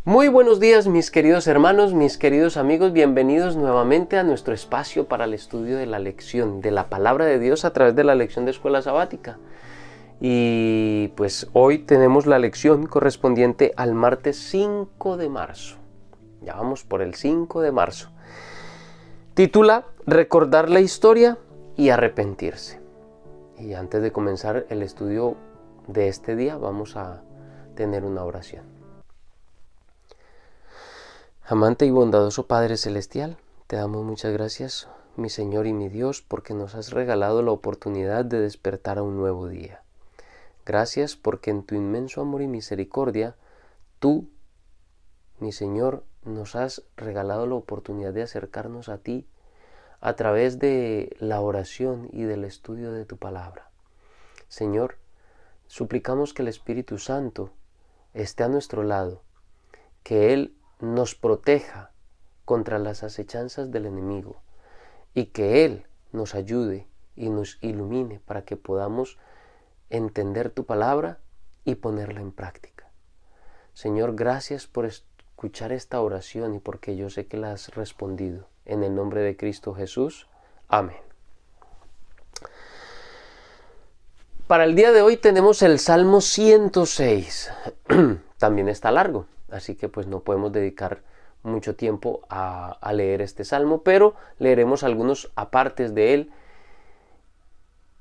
Muy buenos días, mis queridos hermanos, mis queridos amigos, bienvenidos nuevamente a nuestro espacio para el estudio de la lección de la palabra de Dios a través de la lección de escuela sabática. Y pues hoy tenemos la lección correspondiente al martes 5 de marzo. Ya vamos por el 5 de marzo. Titula Recordar la historia y arrepentirse. Y antes de comenzar el estudio de este día, vamos a tener una oración. Amante y bondadoso Padre Celestial, te damos muchas gracias, mi Señor y mi Dios, porque nos has regalado la oportunidad de despertar a un nuevo día. Gracias porque en tu inmenso amor y misericordia, tú, mi Señor, nos has regalado la oportunidad de acercarnos a ti a través de la oración y del estudio de tu palabra. Señor, suplicamos que el Espíritu Santo esté a nuestro lado, que Él nos proteja contra las acechanzas del enemigo y que Él nos ayude y nos ilumine para que podamos entender tu palabra y ponerla en práctica. Señor, gracias por escuchar esta oración y porque yo sé que la has respondido. En el nombre de Cristo Jesús. Amén. Para el día de hoy tenemos el Salmo 106. También está largo. Así que pues no podemos dedicar mucho tiempo a leer este salmo, pero leeremos algunos apartes de él.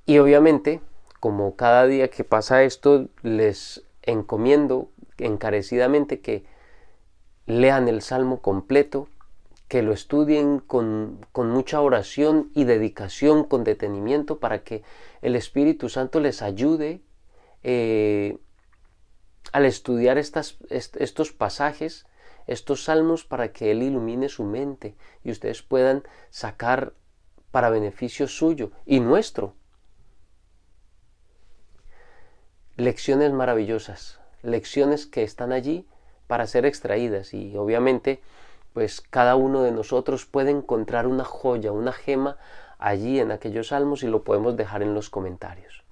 Y obviamente, como cada día que pasa esto, les encomiendo encarecidamente que lean el salmo completo, que lo estudien con mucha oración y dedicación, con detenimiento, para que el Espíritu Santo les ayude al estudiar estos pasajes, estos salmos, para que Él ilumine su mente y ustedes puedan sacar para beneficio suyo y nuestro lecciones maravillosas, lecciones que están allí para ser extraídas, y obviamente pues cada uno de nosotros puede encontrar una joya, una gema allí en aquellos salmos, y lo podemos dejar en los comentarios.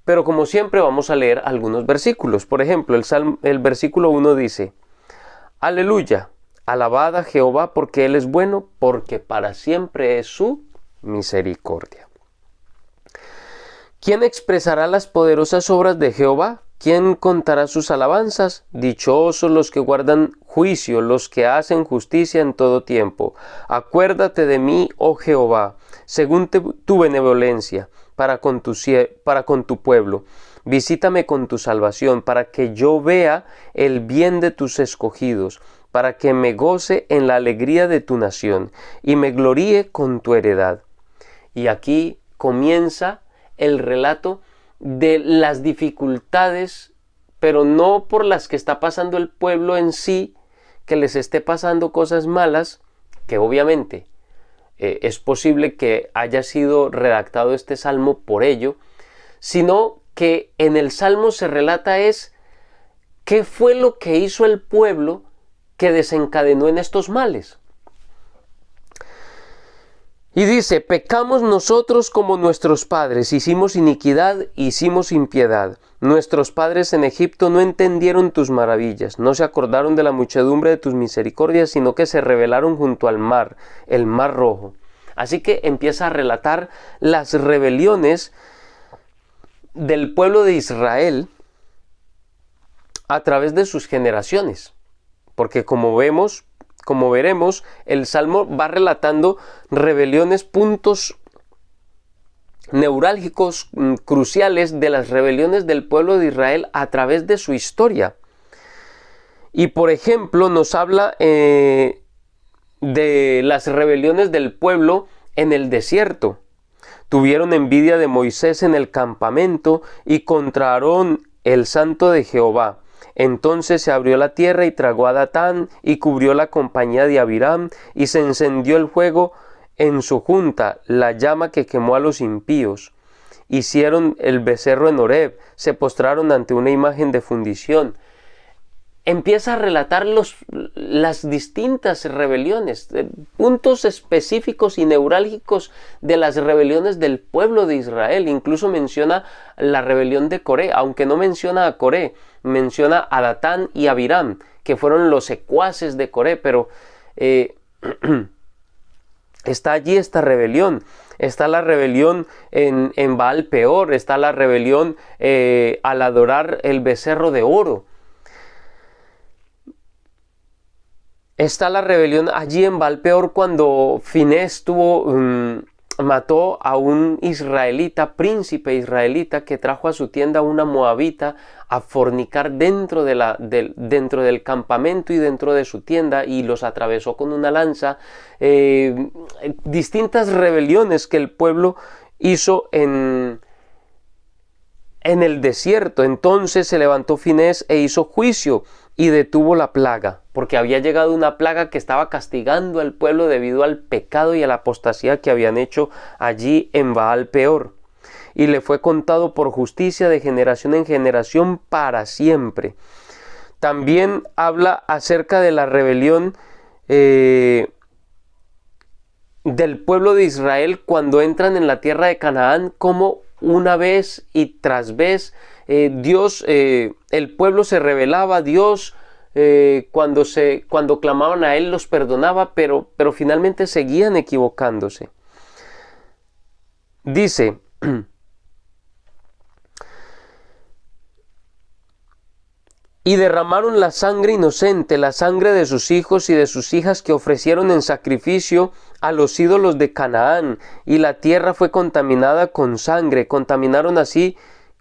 Pero como siempre vamos a leer algunos versículos. Por ejemplo, el versículo 1 dice: Aleluya, alabad a Jehová porque Él es bueno, porque para siempre es su misericordia. ¿Quién expresará las poderosas obras de Jehová? ¿Quién contará sus alabanzas? Dichosos los que guardan juicio, los que hacen justicia en todo tiempo. Acuérdate de mí, oh Jehová, según tu benevolencia, para con tu pueblo. Visítame con tu salvación, para que yo vea el bien de tus escogidos, para que me goce en la alegría de tu nación, y me gloríe con tu heredad. Y aquí comienza el relato de las dificultades, pero no por las que está pasando el pueblo en sí, que les esté pasando cosas malas, que obviamente es posible que haya sido redactado este salmo por ello, sino que en el salmo se relata qué fue lo que hizo el pueblo que desencadenó en estos males. Y dice: pecamos nosotros como nuestros padres, hicimos iniquidad, hicimos impiedad. Nuestros padres en Egipto no entendieron tus maravillas, no se acordaron de la muchedumbre de tus misericordias, sino que se rebelaron junto al mar, el mar rojo. Así que empieza a relatar las rebeliones del pueblo de Israel a través de sus generaciones. Porque como veremos, el Salmo va relatando rebeliones, puntos neurálgicos, cruciales de las rebeliones del pueblo de Israel a través de su historia. Y por ejemplo nos habla de las rebeliones del pueblo en el desierto. Tuvieron envidia de Moisés en el campamento y contra Aarón, el santo de Jehová. Entonces se abrió la tierra y tragó a Datán y cubrió la compañía de Abiram, y se encendió el fuego en su junta, la llama que quemó a los impíos. Hicieron el becerro en Horeb, se postraron ante una imagen de fundición. empieza a relatar las distintas rebeliones, puntos específicos y neurálgicos de las rebeliones del pueblo de Israel. Incluso menciona la rebelión de Coré, aunque no menciona a Coré, menciona a Datán y a Abiram, que fueron los secuaces de Coré, pero está allí esta rebelión. Está la rebelión en Baal Peor, está la rebelión al adorar el becerro de oro. Está la rebelión allí en Baal Peor cuando Finés mató a un israelita, príncipe israelita, que trajo a su tienda a una moabita a fornicar dentro del campamento y dentro de su tienda, y los atravesó con una lanza. Distintas rebeliones que el pueblo hizo en el desierto. Entonces se levantó Finés e hizo juicio y detuvo la plaga, porque había llegado una plaga que estaba castigando al pueblo debido al pecado y a la apostasía que habían hecho allí en Baal Peor. Y le fue contado por justicia de generación en generación para siempre. También habla acerca de la rebelión del pueblo de Israel cuando entran en la tierra de Canaán, como una vez y tras vez el pueblo se rebelaba. Dios cuando clamaban a él los perdonaba, pero finalmente seguían equivocándose. Dice: y derramaron la sangre inocente, la sangre de sus hijos y de sus hijas que ofrecieron en sacrificio a los ídolos de Canaán, y la tierra fue contaminada con sangre. Contaminaron así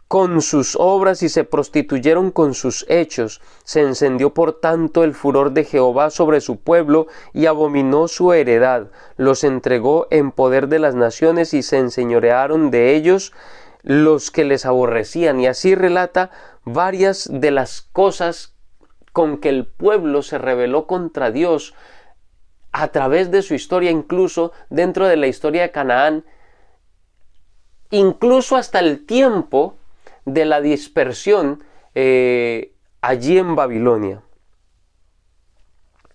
con sus obras y se prostituyeron con sus hechos. Se encendió por tanto el furor de Jehová sobre su pueblo y abominó su heredad. Los entregó en poder de las naciones y se enseñorearon de ellos los que les aborrecían. Y así relata varias de las cosas con que el pueblo se rebeló contra Dios a través de su historia, incluso dentro de la historia de Canaán, incluso hasta el tiempo de la dispersión allí en Babilonia.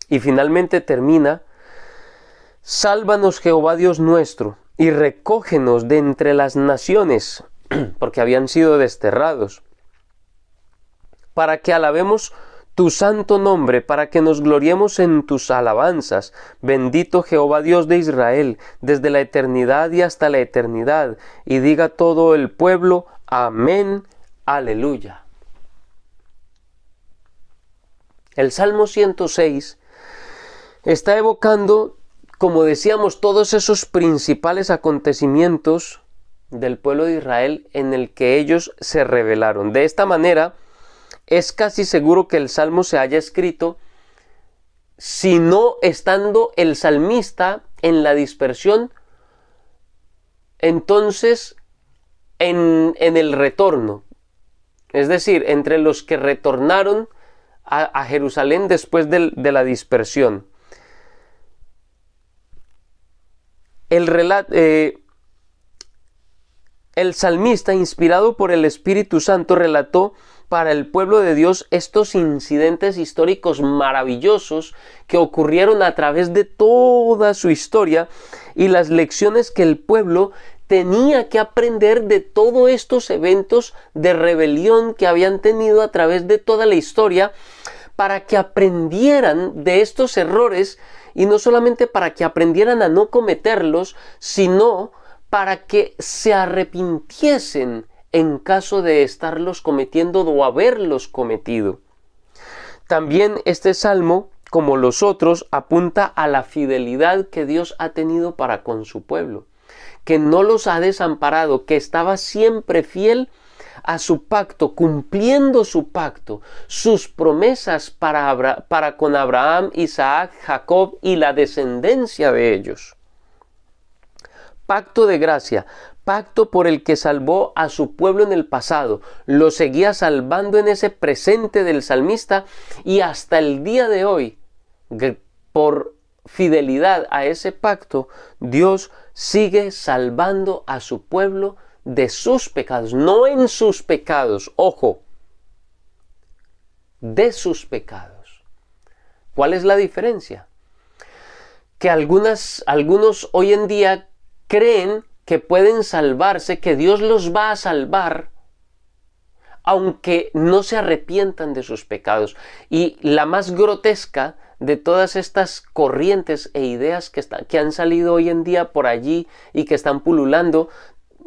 Y finalmente termina: sálvanos, Jehová Dios nuestro, y recógenos de entre las naciones, porque habían sido desterrados, para que alabemos tu santo nombre, para que nos gloriemos en tus alabanzas. Bendito Jehová Dios de Israel, desde la eternidad y hasta la eternidad. Y diga todo el pueblo: amén, aleluya. El Salmo 106 está evocando, como decíamos, todos esos principales acontecimientos del pueblo de Israel en el que ellos se rebelaron. De esta manera, es casi seguro que el Salmo se haya escrito, si no estando el salmista en la dispersión, entonces en el retorno. Es decir, entre los que retornaron a Jerusalén después de la dispersión. El salmista, inspirado por el Espíritu Santo, relató para el pueblo de Dios estos incidentes históricos maravillosos que ocurrieron a través de toda su historia, y las lecciones que el pueblo tenía que aprender de todos estos eventos de rebelión que habían tenido a través de toda la historia, para que aprendieran de estos errores, y no solamente para que aprendieran a no cometerlos, sino para que se arrepintiesen en caso de estarlos cometiendo o haberlos cometido. También este salmo, como los otros, apunta a la fidelidad que Dios ha tenido para con su pueblo, que no los ha desamparado, que estaba siempre fiel a su pacto, cumpliendo su pacto, sus promesas para con Abraham, Isaac, Jacob y la descendencia de ellos. Pacto de gracia, pacto por el que salvó a su pueblo en el pasado, lo seguía salvando en ese presente del salmista, y hasta el día de hoy, por fidelidad a ese pacto, Dios sigue salvando a su pueblo de sus pecados, no en sus pecados, ojo, de sus pecados. ¿Cuál es la diferencia? Que algunos hoy en día creen que pueden salvarse, que Dios los va a salvar, aunque no se arrepientan de sus pecados. Y la más grotesca de todas estas corrientes e ideas que han salido hoy en día por allí y que están pululando,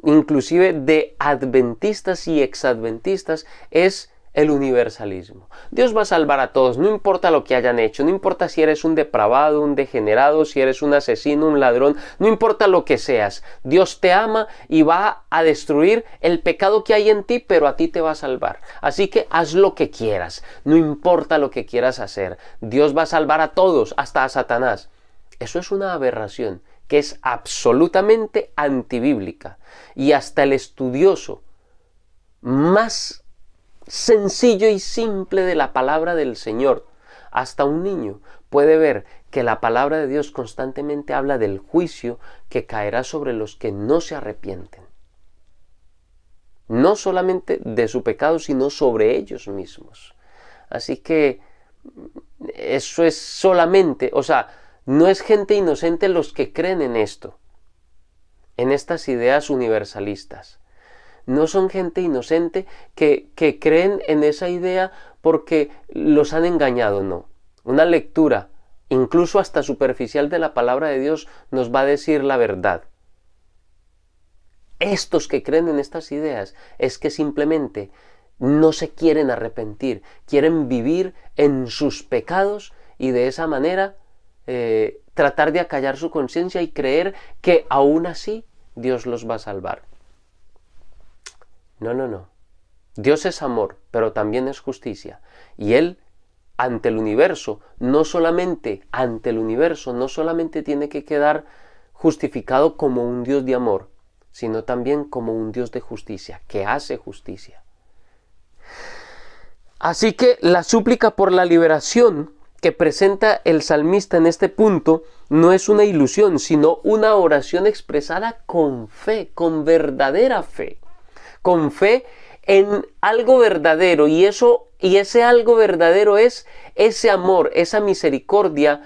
inclusive de adventistas y exadventistas, es el universalismo. Dios va a salvar a todos, no importa lo que hayan hecho, no importa si eres un depravado, un degenerado, si eres un asesino, un ladrón, no importa lo que seas. Dios te ama y va a destruir el pecado que hay en ti, pero a ti te va a salvar. Así que haz lo que quieras, no importa lo que quieras hacer. Dios va a salvar a todos, hasta a Satanás. Eso es una aberración que es absolutamente antibíblica. Y hasta el estudioso más sencillo y simple de la palabra del Señor, hasta un niño puede ver que la palabra de Dios constantemente habla del juicio que caerá sobre los que no se arrepienten. No solamente de su pecado, sino sobre ellos mismos. Así que eso es solamente, no es gente inocente los que creen en esto, en estas ideas universalistas. No son gente inocente que creen en esa idea porque los han engañado, no. Una lectura, incluso hasta superficial, de la palabra de Dios nos va a decir la verdad. Estos que creen en estas ideas es que simplemente no se quieren arrepentir, quieren vivir en sus pecados y de esa manera tratar de acallar su conciencia y creer que aún así Dios los va a salvar. No. Dios es amor, pero también es justicia. Y Él, ante el universo, no solamente tiene que quedar justificado como un Dios de amor, sino también como un Dios de justicia, que hace justicia. Así que la súplica por la liberación que presenta el salmista en este punto no es una ilusión, sino una oración expresada con fe, con verdadera fe. Con fe en algo verdadero, y ese algo verdadero es ese amor, esa misericordia,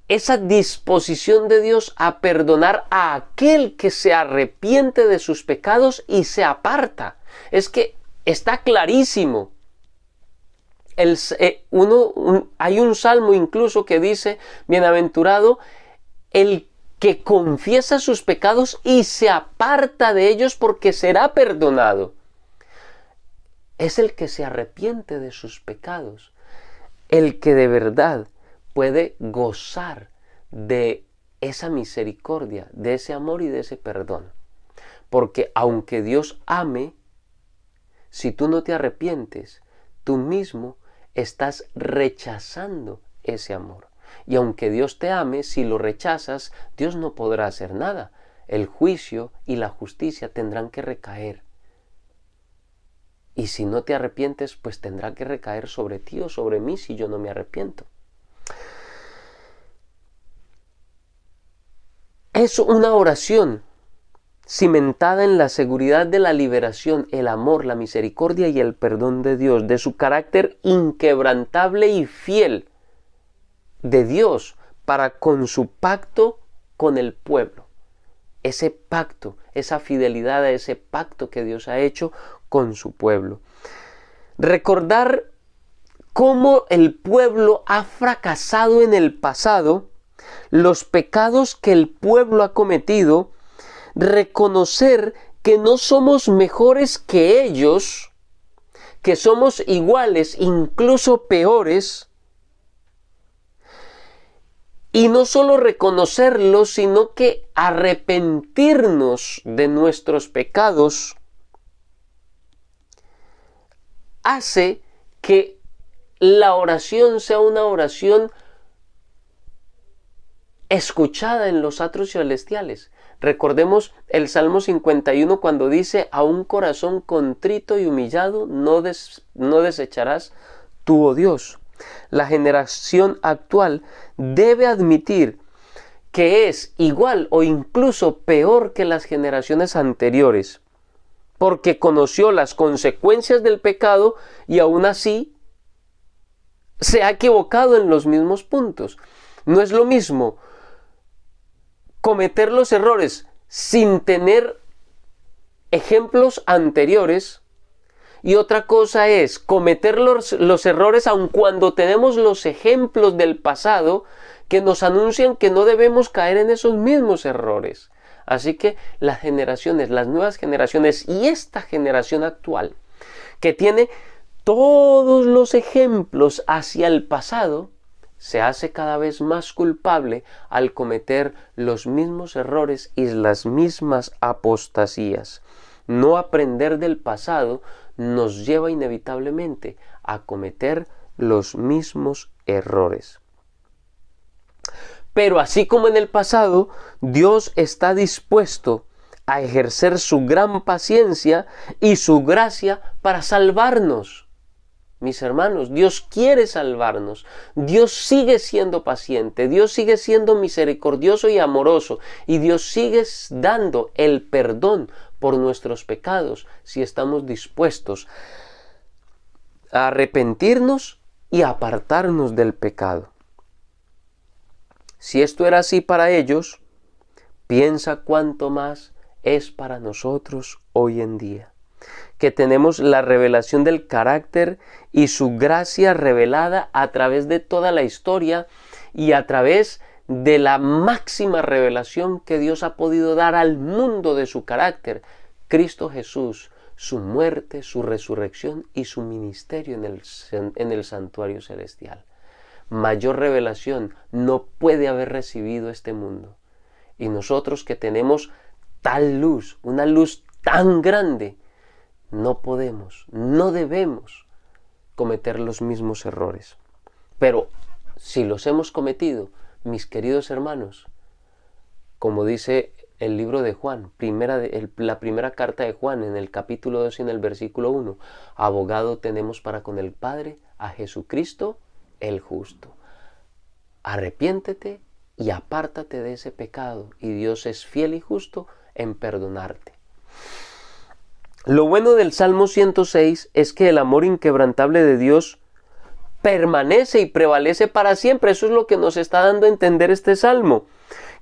esa disposición de Dios a perdonar a aquel que se arrepiente de sus pecados y se aparta. Es que está clarísimo. Hay un salmo incluso que dice: bienaventurado el que confiesa sus pecados y se aparta de ellos, porque será perdonado. Es el que se arrepiente de sus pecados, el que de verdad puede gozar de esa misericordia, de ese amor y de ese perdón. Porque aunque Dios ame, si tú no te arrepientes, tú mismo estás rechazando ese amor. Y aunque Dios te ame, si lo rechazas, Dios no podrá hacer nada. El juicio y la justicia tendrán que recaer. Y si no te arrepientes, pues tendrá que recaer sobre ti o sobre mí si yo no me arrepiento. Es una oración cimentada en la seguridad de la liberación, el amor, la misericordia y el perdón de Dios, de su carácter inquebrantable y fiel de Dios para con su pacto con el pueblo. Ese pacto, esa fidelidad a ese pacto que Dios ha hecho con su pueblo. Recordar cómo el pueblo ha fracasado en el pasado, los pecados que el pueblo ha cometido, reconocer que no somos mejores que ellos, que somos iguales, incluso peores, y no solo reconocerlo, sino que arrepentirnos de nuestros pecados hace que la oración sea una oración escuchada en los atrios celestiales. Recordemos el Salmo 51 cuando dice: a un corazón contrito y humillado no desecharás tú, oh Dios. La generación actual debe admitir que es igual o incluso peor que las generaciones anteriores, porque conoció las consecuencias del pecado y aún así se ha equivocado en los mismos puntos. No es lo mismo cometer los errores sin tener ejemplos anteriores, y otra cosa es cometer los errores aun cuando tenemos los ejemplos del pasado que nos anuncian que no debemos caer en esos mismos errores. Así que las generaciones, las nuevas generaciones y esta generación actual, que tiene todos los ejemplos hacia el pasado, se hace cada vez más culpable al cometer los mismos errores y las mismas apostasías. No aprender del pasado nos lleva inevitablemente a cometer los mismos errores. Pero así como en el pasado, Dios está dispuesto a ejercer su gran paciencia y su gracia para salvarnos. Mis hermanos, Dios quiere salvarnos. Dios sigue siendo paciente. Dios sigue siendo misericordioso y amoroso. Y Dios sigue dando el perdón por nuestros pecados si estamos dispuestos a arrepentirnos y apartarnos del pecado. Si esto era así para ellos, piensa cuánto más es para nosotros hoy en día, que tenemos la revelación del carácter y su gracia revelada a través de toda la historia y a través de la máxima revelación que Dios ha podido dar al mundo de su carácter, Cristo Jesús, su muerte, su resurrección y su ministerio en el santuario celestial. Mayor revelación no puede haber recibido este mundo. Y nosotros que tenemos tal luz, una luz tan grande, no podemos, no debemos cometer los mismos errores. Pero si los hemos cometido, mis queridos hermanos, como dice el libro de Juan, la primera carta de Juan en el capítulo 2 y en el versículo 1, abogado tenemos para con el Padre a Jesucristo el justo. Arrepiéntete y apártate de ese pecado, y Dios es fiel y justo en perdonarte. Lo bueno del Salmo 106 es que el amor inquebrantable de Dios permanece y prevalece para siempre. Eso es lo que nos está dando a entender este Salmo,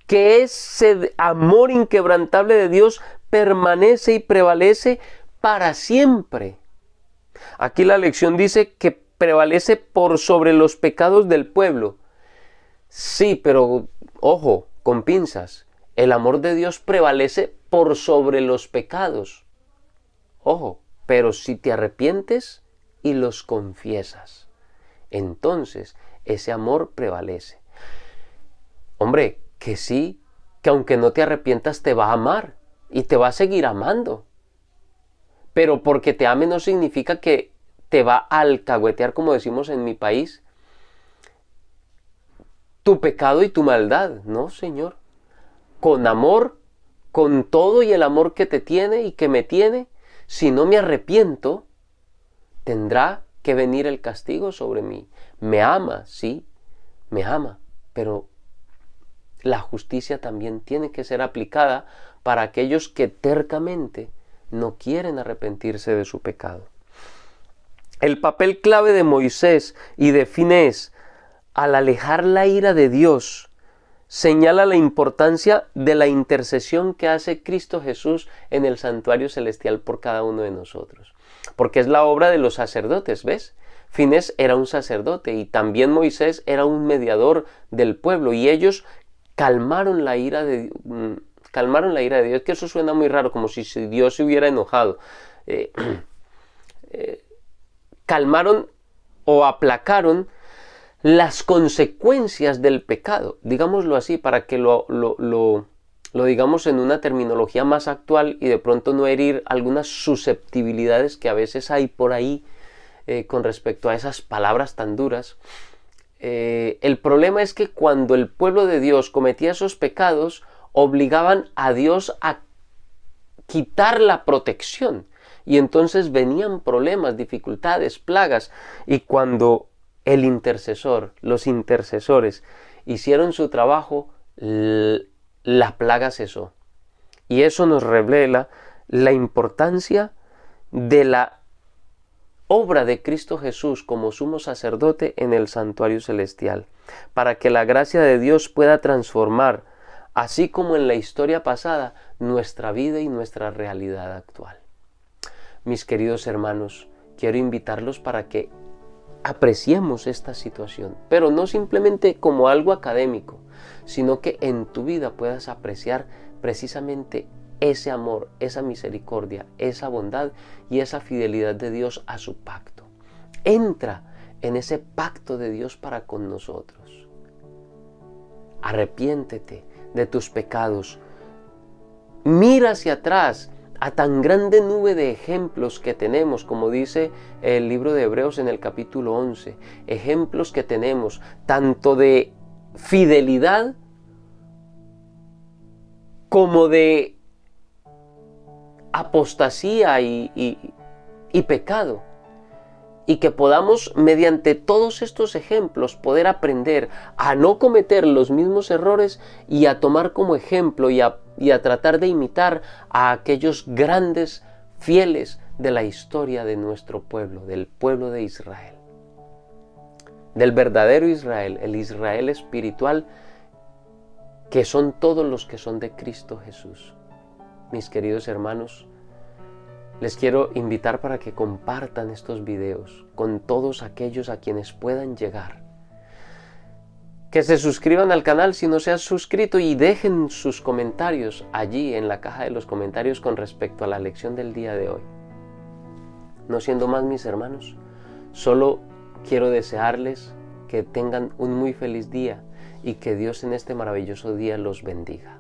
que ese amor inquebrantable de Dios permanece y prevalece para siempre. Aquí la lección dice que prevalece por sobre los pecados del pueblo. Sí, pero ojo, con pinzas. El amor de Dios prevalece por sobre los pecados. Ojo, pero si te arrepientes y los confiesas, entonces ese amor prevalece. Hombre, que sí, que aunque no te arrepientas te va a amar y te va a seguir amando. Pero porque te ame no significa que te va a alcahuetear, como decimos en mi país, tu pecado y tu maldad. No, Señor. Con amor, con todo y el amor que te tiene y que me tiene, si no me arrepiento, tendrá que venir el castigo sobre mí. Me ama, sí, me ama, pero la justicia también tiene que ser aplicada para aquellos que tercamente no quieren arrepentirse de su pecado. El papel clave de Moisés y de Finés al alejar la ira de Dios señala la importancia de la intercesión que hace Cristo Jesús en el santuario celestial por cada uno de nosotros. Porque es la obra de los sacerdotes, ¿ves? Finés era un sacerdote y también Moisés era un mediador del pueblo, y ellos calmaron la ira de Dios, que eso suena muy raro, como si Dios se hubiera enojado. Calmaron o aplacaron las consecuencias del pecado, digámoslo así, para que lo digamos en una terminología más actual y de pronto no herir algunas susceptibilidades que a veces hay por ahí con respecto a esas palabras tan duras. El problema es que cuando el pueblo de Dios cometía esos pecados, obligaban a Dios a quitar la protección, y entonces venían problemas, dificultades, plagas, y cuando los intercesores hicieron su trabajo, la plaga cesó. Y eso nos revela la importancia de la obra de Cristo Jesús como sumo sacerdote en el santuario celestial, para que la gracia de Dios pueda transformar, así como en la historia pasada, nuestra vida y nuestra realidad actual. Mis queridos hermanos, quiero invitarlos para que apreciemos esta situación, pero no simplemente como algo académico, sino que en tu vida puedas apreciar precisamente ese amor, esa misericordia, esa bondad y esa fidelidad de Dios a su pacto. Entra en ese pacto de Dios para con nosotros. Arrepiéntete de tus pecados. Mira hacia atrás a tan grande nube de ejemplos que tenemos, como dice el libro de Hebreos en el capítulo 11, ejemplos que tenemos tanto de fidelidad como de apostasía y pecado, y que podamos mediante todos estos ejemplos poder aprender a no cometer los mismos errores y a tomar como ejemplo y a tratar de imitar a aquellos grandes fieles de la historia de nuestro pueblo, del pueblo de Israel, del verdadero Israel, el Israel espiritual, que son todos los que son de Cristo Jesús. Mis queridos hermanos, les quiero invitar para que compartan estos videos con todos aquellos a quienes puedan llegar. Que se suscriban al canal si no se han suscrito y dejen sus comentarios allí en la caja de los comentarios con respecto a la lección del día de hoy. No siendo más, mis hermanos, solo quiero desearles que tengan un muy feliz día y que Dios en este maravilloso día los bendiga.